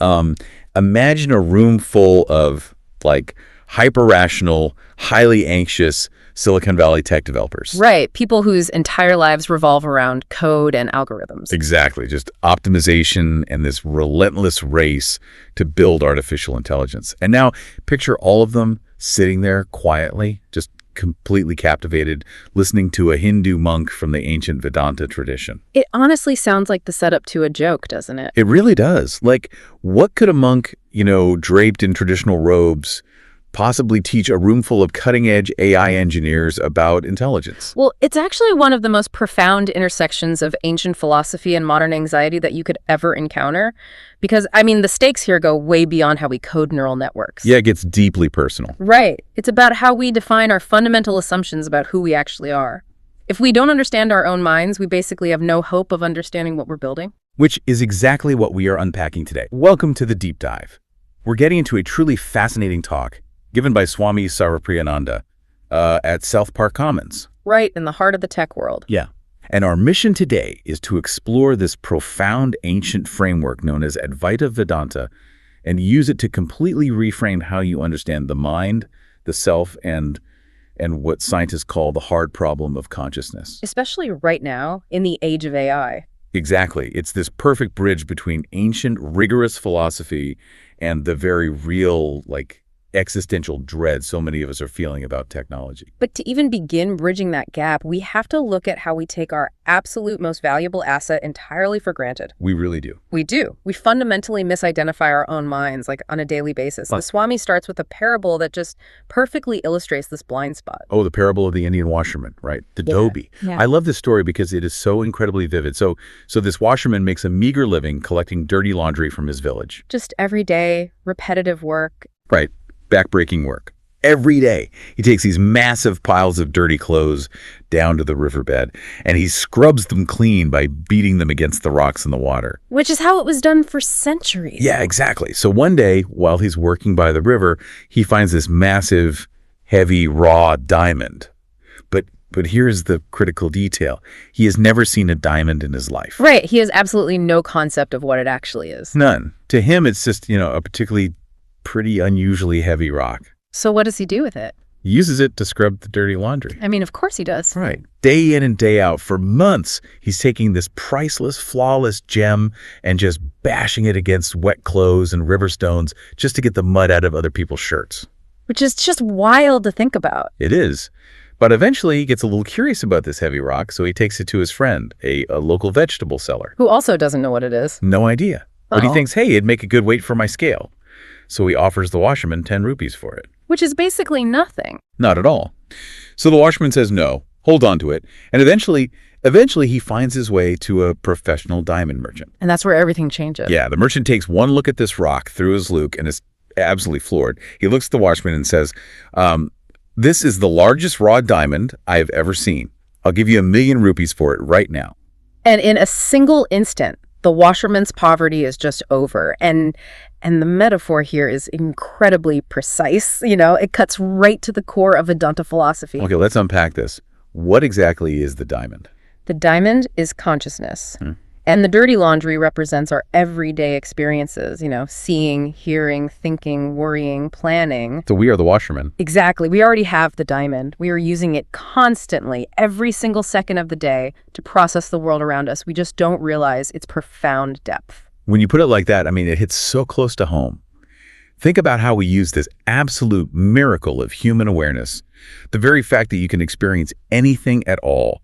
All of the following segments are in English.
Um, Imagine a room full of like hyper-rational, highly anxious Silicon Valley tech developers. Right. People whose entire lives revolve around code and algorithms. Exactly. Just optimization and this relentless race to build artificial intelligence. And now picture all of them sitting there quietly, just completely captivated, listening to a Hindu monk from the ancient Vedanta tradition. It honestly sounds like the setup to a joke, doesn't it? It really does. Like, what could a monk, draped in traditional robes, possibly teach a room full of cutting-edge AI engineers about intelligence? Well, it's actually one of the most profound intersections of ancient philosophy and modern anxiety that you could ever encounter. Because, the stakes here go way beyond how we code neural networks. Yeah, it gets deeply personal. Right. It's about how we define our fundamental assumptions about who we actually are. If we don't understand our own minds, we basically have no hope of understanding what we're building. Which is exactly what we are unpacking today. Welcome to the Deep Dive. We're getting into a truly fascinating talk given by Swami Sarvapriyananda at South Park Commons. Right in the heart of the tech world. Yeah. And our mission today is to explore this profound ancient framework known as Advaita Vedanta and use it to completely reframe how you understand the mind, the self, and what scientists call the hard problem of consciousness. Especially right now, in the age of AI. Exactly. It's this perfect bridge between ancient, rigorous philosophy and the very real, existential dread so many of us are feeling about technology. But to even begin bridging that gap, we have to look at how we take our absolute most valuable asset entirely for granted. We really do. We do. We fundamentally misidentify our own minds, on a daily basis. The Swami starts with a parable that just perfectly illustrates this blind spot. Oh, the parable of the Indian washerman, right? The Dhobi. Yeah. I love this story because it is so incredibly vivid. So this washerman makes a meager living collecting dirty laundry from his village. Just everyday, repetitive work. Right. Backbreaking work. Every day, he takes these massive piles of dirty clothes down to the riverbed, and he scrubs them clean by beating them against the rocks in the water. Which is how it was done for centuries. Yeah, exactly. So one day, while he's working by the river, he finds this massive, heavy, raw diamond. But here's the critical detail. He has never seen a diamond in his life. Right. He has absolutely no concept of what it actually is. None. To him, it's just, a particularly pretty unusually heavy rock. So what does he do with it? He uses it to scrub the dirty laundry. Of course he does. Right. Day in and day out, for months, he's taking this priceless, flawless gem and just bashing it against wet clothes and river stones just to get the mud out of other people's shirts. Which is just wild to think about. It is. But eventually, he gets a little curious about this heavy rock, so he takes it to his friend, a local vegetable seller. Who also doesn't know what it is. No idea. But he thinks, hey, it'd make a good weight for my scale. So he offers the washerman 10 rupees for it. Which is basically nothing. Not at all. So the washerman says no, hold on to it, and eventually he finds his way to a professional diamond merchant. And that's where everything changes. Yeah, the merchant takes one look at this rock through his luke and is absolutely floored. He looks at the washerman and says, this is the largest raw diamond I have ever seen. I'll give you 1,000,000 rupees for it right now. And in a single instant, the washerman's poverty is just over. And the metaphor here is incredibly precise. It cuts right to the core of Vedanta philosophy. Okay, let's unpack this. What exactly is the diamond? The diamond is consciousness. And the dirty laundry represents our everyday experiences, seeing, hearing, thinking, worrying, planning. So we are the washerman. Exactly. We already have the diamond. We are using it constantly, every single second of the day, to process the world around us. We just don't realize its profound depth. When you put it like that, it hits so close to home. Think about how we use this absolute miracle of human awareness, the very fact that you can experience anything at all,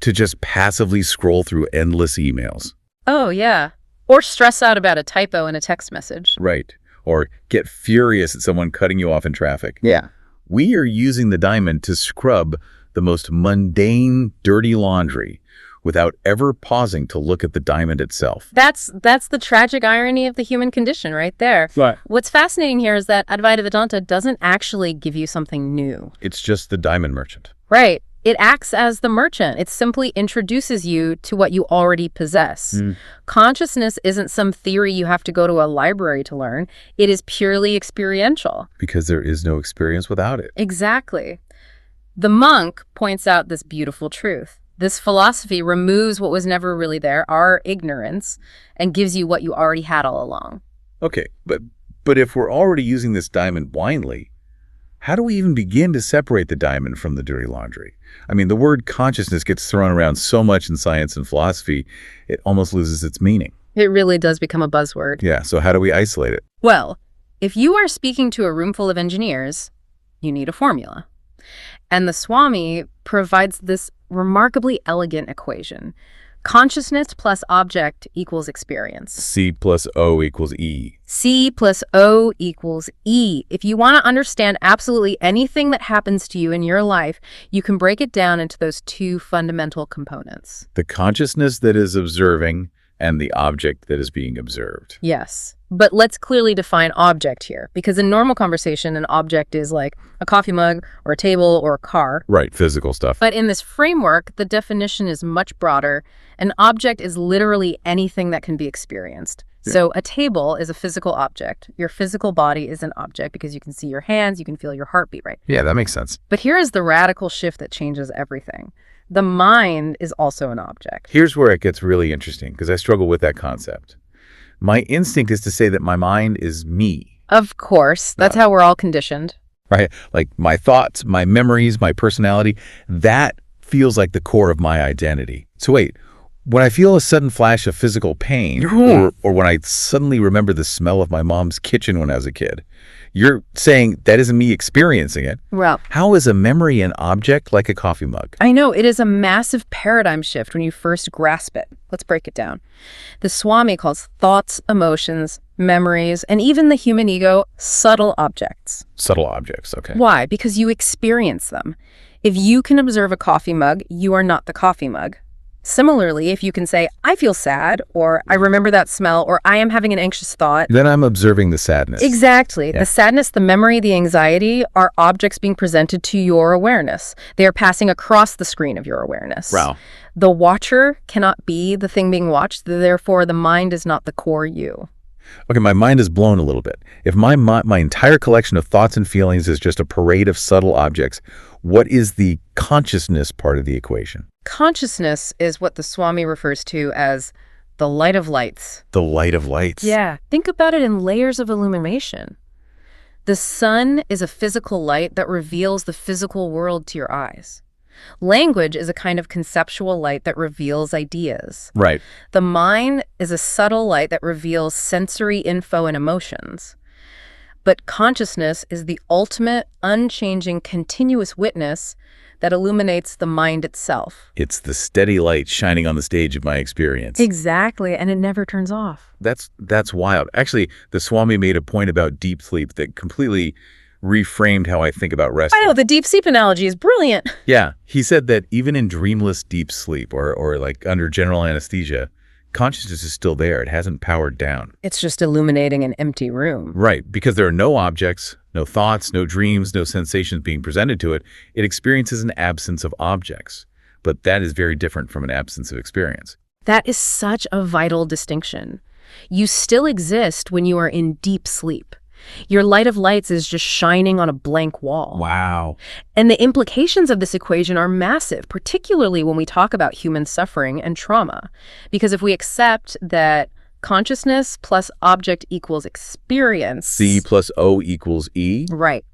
to just passively scroll through endless emails. Oh, yeah. Or stress out about a typo in a text message. Right. Or get furious at someone cutting you off in traffic. Yeah. We are using the diamond to scrub the most mundane, dirty laundry without ever pausing to look at the diamond itself. That's the tragic irony of the human condition right there. Right. What's fascinating here is that Advaita Vedanta doesn't actually give you something new. It's just the diamond merchant. Right. It acts as the merchant. It simply introduces you to what you already possess. Consciousness isn't some theory you have to go to a library to learn. It is purely experiential. Because there is no experience without it. Exactly. The monk points out this beautiful truth. This philosophy removes what was never really there, our ignorance, and gives you what you already had all along. Okay, but if we're already using this diamond blindly, how do we even begin to separate the diamond from the dirty laundry? I mean, the word consciousness gets thrown around so much in science and philosophy, it almost loses its meaning. It really does become a buzzword. Yeah, so how do we isolate it? Well, if you are speaking to a room full of engineers, you need a formula. And the Swami provides this remarkably elegant equation. Consciousness plus object equals experience. C plus O equals E. C plus O equals E. If you want to understand absolutely anything that happens to you in your life, you can break it down into those two fundamental components. The consciousness that is observing and the object that is being observed. Yes. But let's clearly define object here, because in normal conversation, an object is like a coffee mug or a table or a car. Right, physical stuff. But in this framework, the definition is much broader. An object is literally anything that can be experienced. Yeah. So a table is a physical object. Your physical body is an object because you can see your hands, you can feel your heartbeat, right? Yeah, that makes sense. But here is the radical shift that changes everything. The mind is also an object. Here's where it gets really interesting, because I struggle with that concept. My instinct is to say that my mind is me. Of course, that's how we're all conditioned. Right? Like my thoughts, my memories, my personality, that feels like the core of my identity. So wait, when I feel a sudden flash of physical pain, or when I suddenly remember the smell of my mom's kitchen when I was a kid, you're saying that isn't me experiencing it. Well, How is a memory an object like a coffee mug? I know, it is a massive paradigm shift when you first grasp it. Let's break it down. The Swami calls thoughts, emotions, memories, and even the human ego subtle objects. Subtle objects, okay. Why? Because you experience them. If you can observe a coffee mug, you are not the coffee mug. Similarly, if you can say, I feel sad, or I remember that smell, or I am having an anxious thought. Then I'm observing the sadness. Exactly. Yeah. The sadness, the memory, the anxiety are objects being presented to your awareness. They are passing across the screen of your awareness. Wow. The watcher cannot be the thing being watched, therefore the mind is not the core you. Okay, my mind is blown a little bit. If my entire collection of thoughts and feelings is just a parade of subtle objects, what is the consciousness part of the equation? Consciousness is what the Swami refers to as the light of lights. The light of lights. Yeah, think about it in layers of illumination. The sun is a physical light that reveals the physical world to your eyes. Language is a kind of conceptual light that reveals ideas. Right. The mind is a subtle light that reveals sensory info and emotions. But consciousness is the ultimate, unchanging, continuous witness that illuminates the mind itself. It's the steady light shining on the stage of my experience. Exactly, and it never turns off. That's wild. Actually, the Swami made a point about deep sleep that completely reframed how I think about rest. I know, the deep sleep analogy is brilliant. Yeah, he said that even in dreamless deep sleep or like under general anesthesia, consciousness is still there. It hasn't powered down. It's just illuminating an empty room. Right, because there are no objects, no thoughts, no dreams, no sensations being presented to it. It experiences an absence of objects. But that is very different from an absence of experience. That is such a vital distinction. You still exist when you are in deep sleep. Your light of lights is just shining on a blank wall. Wow. And the implications of this equation are massive, particularly when we talk about human suffering and trauma. Because if we accept that consciousness plus object equals experience. C plus O equals E? Right.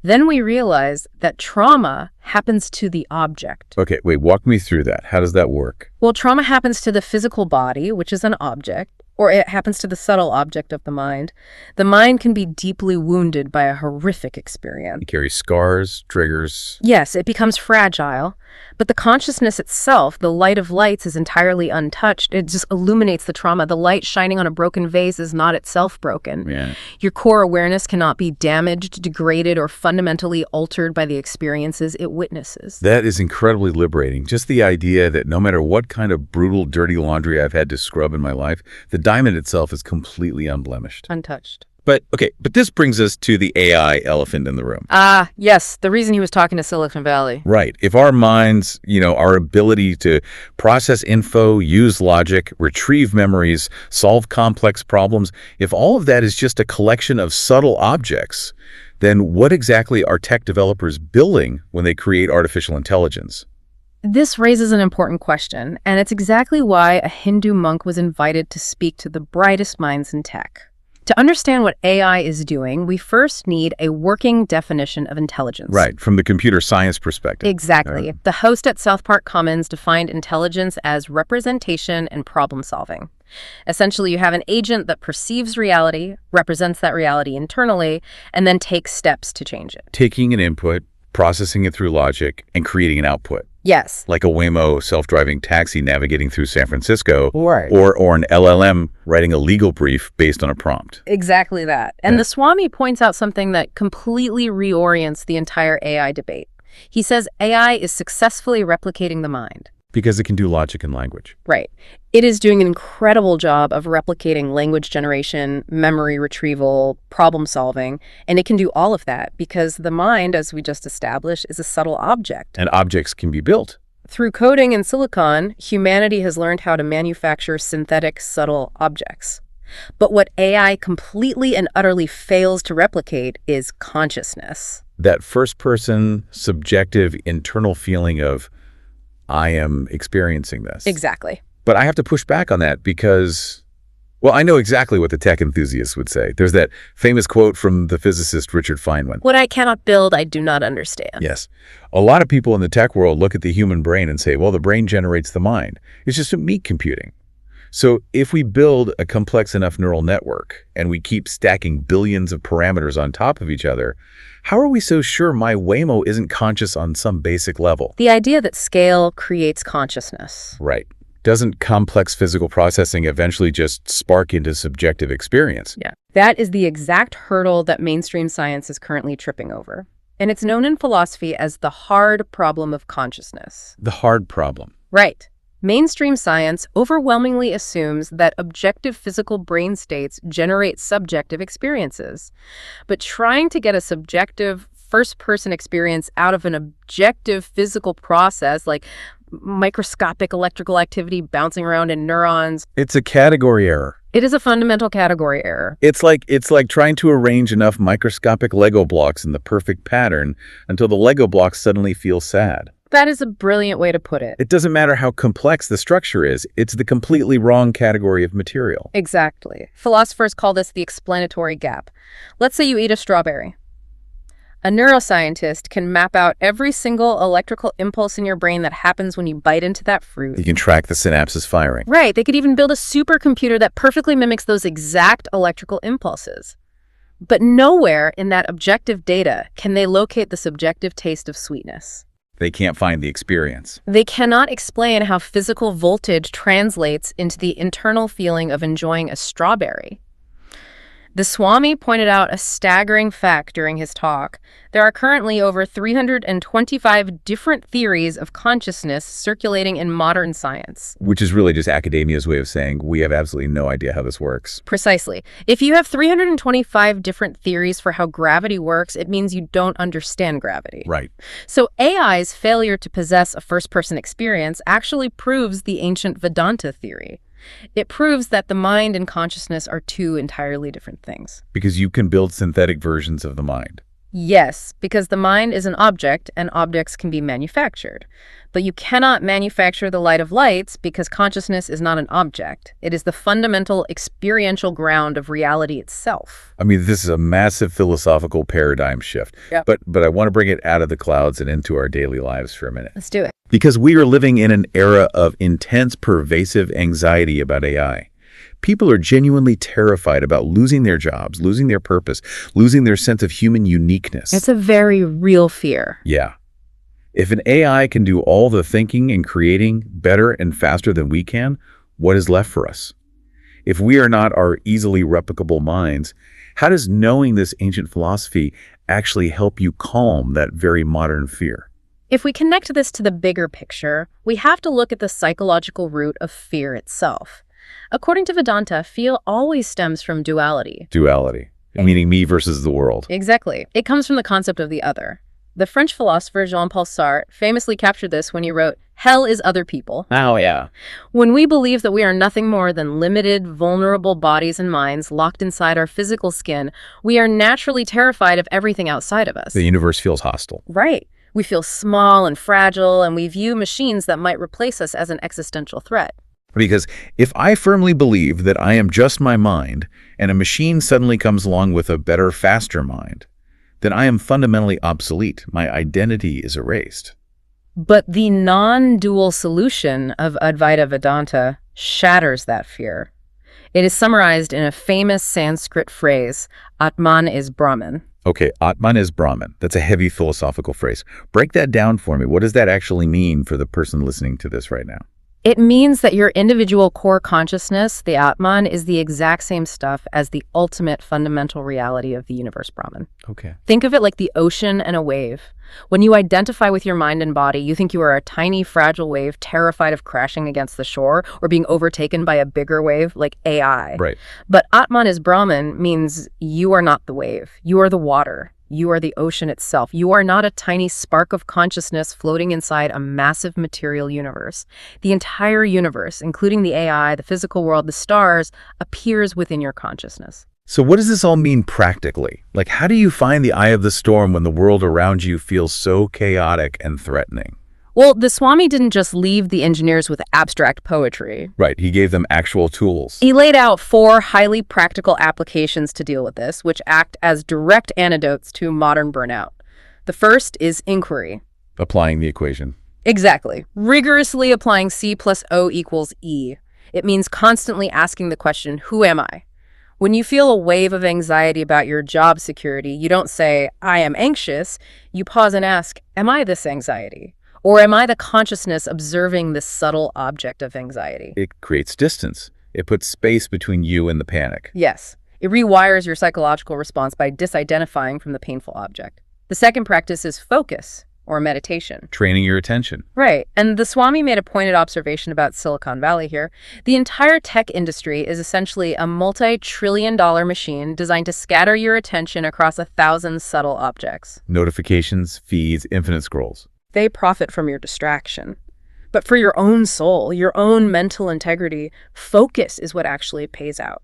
Then we realize that trauma happens to the object. Okay, wait, walk me through that. How does that work? Well, trauma happens to the physical body, which is an object, or it happens to the subtle object of the mind. The mind can be deeply wounded by a horrific experience. It carries scars, triggers. Yes, it becomes fragile, but the consciousness itself, the light of lights, is entirely untouched. It just illuminates the trauma. The light shining on a broken vase is not itself broken. Yeah. Your core awareness cannot be damaged, degraded, or fundamentally altered by the experiences it witnesses. That is incredibly liberating. Just the idea that no matter what kind of brutal, dirty laundry I've had to scrub in my life, the diamond itself is completely unblemished. Untouched. But this brings us to the AI elephant in the room. Ah, yes, the reason he was talking to Silicon Valley. Right. If our minds, our ability to process info, use logic, retrieve memories, solve complex problems, if all of that is just a collection of subtle objects, then what exactly are tech developers building when they create artificial intelligence? This raises an important question, and it's exactly why a Hindu monk was invited to speak to the brightest minds in tech. To understand what AI is doing, we first need a working definition of intelligence. Right, from the computer science perspective. Exactly. The host at South Park Commons defined intelligence as representation and problem solving. Essentially, you have an agent that perceives reality, represents that reality internally, and then takes steps to change it. Taking an input, processing it through logic, and creating an output. Yes. Like a Waymo self-driving taxi navigating through San Francisco, Right. or an LLM writing a legal brief based on a prompt. Exactly that. And the Swami points out something that completely reorients the entire AI debate. He says AI is successfully replicating the mind. Because it can do logic and language. Right. It is doing an incredible job of replicating language generation, memory retrieval, problem solving, and it can do all of that because the mind, as we just established, is a subtle object. And objects can be built. Through coding and silicon, humanity has learned how to manufacture synthetic, subtle objects. But what AI completely and utterly fails to replicate is consciousness. That first-person, subjective, internal feeling of, I am experiencing this. Exactly. But I have to push back on that because, well, I know exactly what the tech enthusiasts would say. There's that famous quote from the physicist Richard Feynman. What I cannot build, I do not understand. Yes. A lot of people in the tech world look at the human brain and say, well, the brain generates the mind. It's just a meat computing. So if we build a complex enough neural network and we keep stacking billions of parameters on top of each other, how are we so sure my Waymo isn't conscious on some basic level? The idea that scale creates consciousness. Right. Doesn't complex physical processing eventually just spark into subjective experience? Yeah. That is the exact hurdle that mainstream science is currently tripping over. And it's known in philosophy as the hard problem of consciousness. The hard problem. Right. Mainstream science overwhelmingly assumes that objective physical brain states generate subjective experiences. But trying to get a subjective first-person experience out of an objective physical process, like microscopic electrical activity bouncing around in neurons, It's a category error. it is a fundamental category error. It's like trying to arrange enough microscopic Lego blocks in the perfect pattern until the Lego blocks suddenly feel sad. That is a brilliant way to put it. It doesn't matter how complex the structure is, it's the completely wrong category of material. Exactly. Philosophers call this the explanatory gap. Let's say you eat a strawberry. A neuroscientist can map out every single electrical impulse in your brain that happens when you bite into that fruit. You can track the synapses firing. Right. They could even build a supercomputer that perfectly mimics those exact electrical impulses. But nowhere in that objective data can they locate the subjective taste of sweetness. They can't find the experience. They cannot explain how physical voltage translates into the internal feeling of enjoying a strawberry. The Swami pointed out a staggering fact during his talk. There are currently over 325 different theories of consciousness circulating in modern science. Which is really just academia's way of saying we have absolutely no idea how this works. Precisely. If you have 325 different theories for how gravity works, it means you don't understand gravity. Right. So AI's failure to possess a first-person experience actually proves the ancient Vedanta theory. It proves that the mind and consciousness are two entirely different things. Because you can build synthetic versions of the mind. Yes, because the mind is an object and objects can be manufactured. But you cannot manufacture the light of lights because consciousness is not an object. It is the fundamental experiential ground of reality itself. I mean, this is a massive philosophical paradigm shift. Yep. But I want to bring it out of the clouds and into our daily lives for a minute. Let's do it. Because we are living in an era of intense, pervasive anxiety about AI. People are genuinely terrified about losing their jobs, losing their purpose, losing their sense of human uniqueness. It's a very real fear. Yeah. If an AI can do all the thinking and creating better and faster than we can, what is left for us? If we are not our easily replicable minds, how does knowing this ancient philosophy actually help you calm that very modern fear? If we connect this to the bigger picture, we have to look at the psychological root of fear itself. According to Vedanta, fear always stems from duality. Duality, meaning me versus the world. Exactly. It comes from the concept of the other. The French philosopher Jean-Paul Sartre famously captured this when he wrote, "Hell is other people." Oh, yeah. When we believe that we are nothing more than limited, vulnerable bodies and minds locked inside our physical skin, we are naturally terrified of everything outside of us. The universe feels hostile. Right. We feel small and fragile, and we view machines that might replace us as an existential threat. Because if I firmly believe that I am just my mind, and a machine suddenly comes along with a better, faster mind, then I am fundamentally obsolete. My identity is erased. But the non-dual solution of Advaita Vedanta shatters that fear. It is summarized in a famous Sanskrit phrase, Atman is Brahman. Okay, Atman is Brahman. That's a heavy philosophical phrase. Break that down for me. What does that actually mean for the person listening to this right now? It means that your individual core consciousness, the Atman, is the exact same stuff as the ultimate fundamental reality of the universe, Brahman. Okay. Think of it like the ocean and a wave. When you identify with your mind and body, you think you are a tiny, fragile wave terrified of crashing against the shore or being overtaken by a bigger wave like AI. Right. But Atman is Brahman means you are not the wave. You are the water. You are the ocean itself. You are not a tiny spark of consciousness floating inside a massive material universe. The entire universe, including the AI, the physical world, the stars, appears within your consciousness. So what does this all mean practically? Like, how do you find the eye of the storm when the world around you feels so chaotic and threatening? Well, the Swami didn't just leave the engineers with abstract poetry. Right, he gave them actual tools. He laid out 4 highly practical applications to deal with this, which act as direct antidotes to modern burnout. The first is inquiry. Applying the equation. Exactly. Rigorously applying C plus O equals E. It means constantly asking the question, who am I? When you feel a wave of anxiety about your job security, you don't say, I am anxious. You pause and ask, am I this anxiety? Or am I the consciousness observing this subtle object of anxiety? It creates distance. It puts space between you and the panic. Yes. It rewires your psychological response by disidentifying from the painful object. The second practice is focus, or meditation. Training your attention. Right. And the Swami made a pointed observation about Silicon Valley here. The entire tech industry is essentially a multi-trillion-dollar machine designed to scatter your attention across 1,000 subtle objects. Notifications, feeds, infinite scrolls. They profit from your distraction. But for your own soul, your own mental integrity, focus is what actually pays out.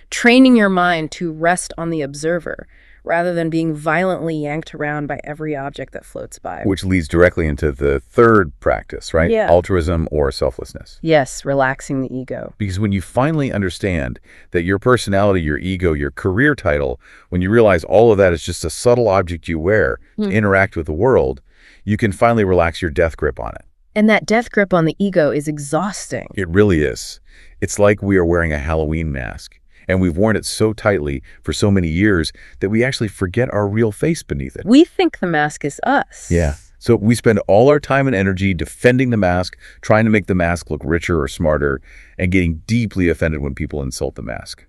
Training your mind to rest on the observer rather than being violently yanked around by every object that floats by. Which leads directly into the third practice, right? Yeah. Altruism or selflessness. Yes, relaxing the ego. Because when you finally understand that your personality, your ego, your career title, when you realize all of that is just a subtle object you wear to interact with the world, you can finally relax your death grip on it. And that death grip on the ego is exhausting. It really is. It's like we are wearing a Halloween mask, and we've worn it so tightly for so many years that we actually forget our real face beneath it. We think the mask is us. Yeah. So we spend all our time and energy defending the mask, trying to make the mask look richer or smarter, and getting deeply offended when people insult the mask.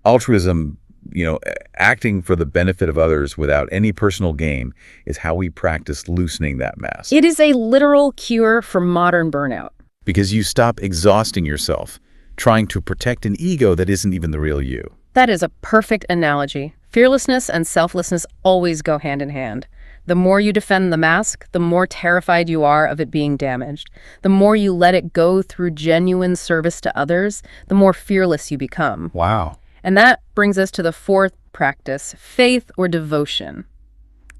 Altruism, acting for the benefit of others without any personal gain, is how we practice loosening that mask. It is a literal cure for modern burnout. Because you stop exhausting yourself, trying to protect an ego that isn't even the real you. That is a perfect analogy. Fearlessness and selflessness always go hand in hand. The more you defend the mask, the more terrified you are of it being damaged. The more you let it go through genuine service to others, the more fearless you become. Wow. And that brings us to the fourth practice, faith or devotion.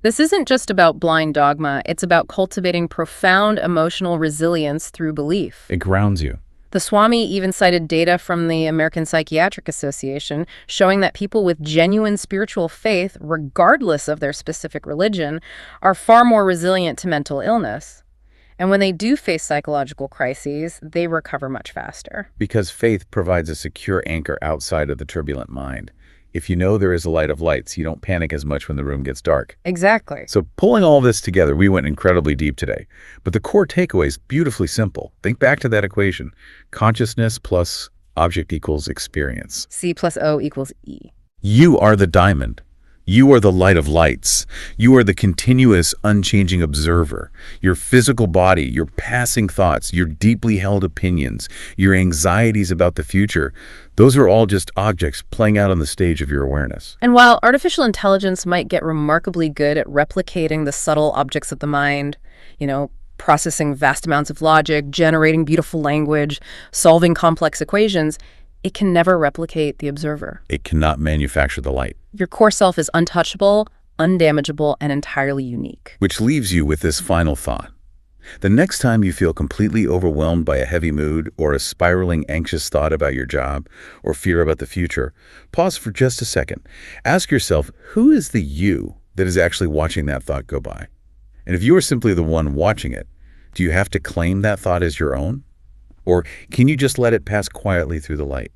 This isn't just about blind dogma, it's about cultivating profound emotional resilience through belief. It grounds you. The Swami even cited data from the American Psychiatric Association showing that people with genuine spiritual faith, regardless of their specific religion, are far more resilient to mental illness. And when they do face psychological crises, they recover much faster. Because faith provides a secure anchor outside of the turbulent mind. If you know there is a light of lights, you don't panic as much when the room gets dark. Exactly. So pulling all this together, we went incredibly deep today. But the core takeaway is beautifully simple. Think back to that equation. Consciousness plus object equals experience. C plus O equals E. You are the diamond. You are the light of lights. You are the continuous, unchanging observer. Your physical body, your passing thoughts, your deeply held opinions, your anxieties about the future, those are all just objects playing out on the stage of your awareness. And while artificial intelligence might get remarkably good at replicating the subtle objects of the mind, processing vast amounts of logic, generating beautiful language, solving complex equations, it can never replicate the observer. It cannot manufacture the light. Your core self is untouchable, undamageable, and entirely unique. Which leaves you with this final thought. The next time you feel completely overwhelmed by a heavy mood or a spiraling anxious thought about your job or fear about the future, pause for just a second. Ask yourself, who is the you that is actually watching that thought go by? And if you are simply the one watching it, do you have to claim that thought as your own? Or can you just let it pass quietly through the light?